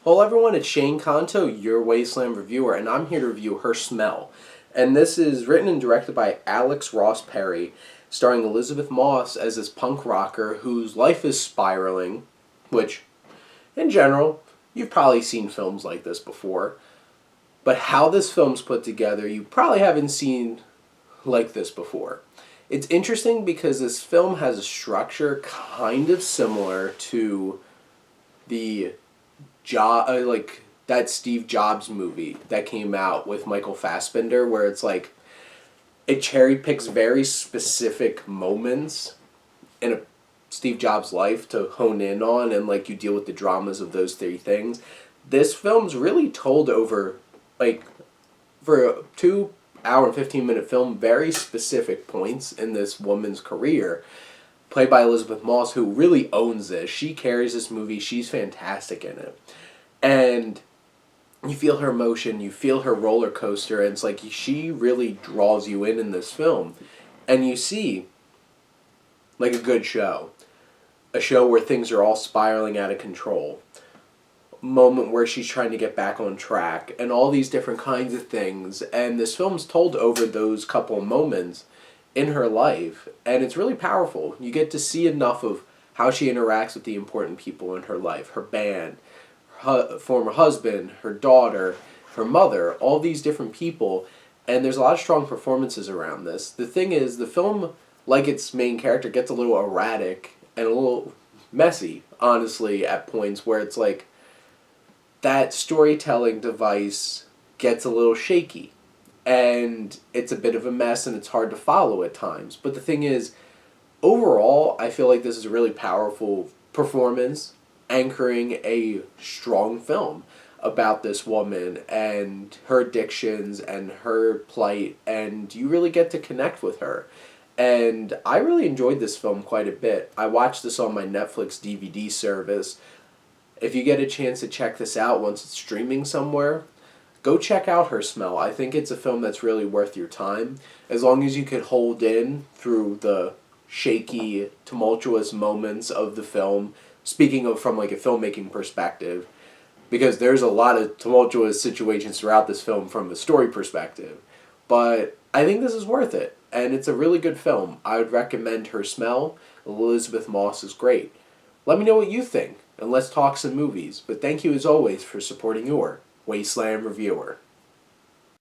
Hello everyone, it's Shane Kanto, your Wasteland reviewer, and I'm here to review Her Smell. And this is written and directed by Alex Ross Perry, starring Elizabeth Moss as this punk rocker whose life is spiraling, which, in general, you've probably seen films like this before. But how this film's put together, you probably haven't seen like this before. It's interesting because this film has a structure kind of similar to the like that Steve Jobs movie that came out with Michael Fassbender, where it's like it cherry picks very specific moments in a Steve Jobs life to hone in on, and like you deal with the dramas of those three things. This film's really told over like for a 2 hour and 15 minute film, very specific points in this woman's career, played by Elizabeth Moss, who really owns this. She carries this movie. She's fantastic in it. And you feel her emotion, you feel her roller coaster, and it's like she really draws you in this film. And you see, like a good show. A show where things are all spiraling out of control. Moment where she's trying to get back on track, and all these different kinds of things. And this film's told over those couple moments in her life, and it's really powerful. You get to see enough of how she interacts with the important people in her life, her band, her former husband, her daughter, her mother, all these different people, and there's a lot of strong performances around this. The thing is, the film, like its main character, gets a little erratic and a little messy, honestly, at points where it's like that storytelling device gets a little shaky. And it's a bit of a mess and it's hard to follow at times. But the thing is, overall, I feel like this is a really powerful performance anchoring a strong film about this woman and her addictions and her plight, and you really get to connect with her. And I really enjoyed this film quite a bit. I watched this on my Netflix DVD service. If you get a chance to check this out once it's streaming somewhere, go check out Her Smell. I think it's a film that's really worth your time, as long as you could hold in through the shaky, tumultuous moments of the film, speaking of from like a filmmaking perspective, because there's a lot of tumultuous situations throughout this film from a story perspective. But I think this is worth it, and it's a really good film. I would recommend Her Smell. Elizabeth Moss is great. Let me know what you think, and let's talk some movies. But thank you as always for supporting your Wasteland reviewer.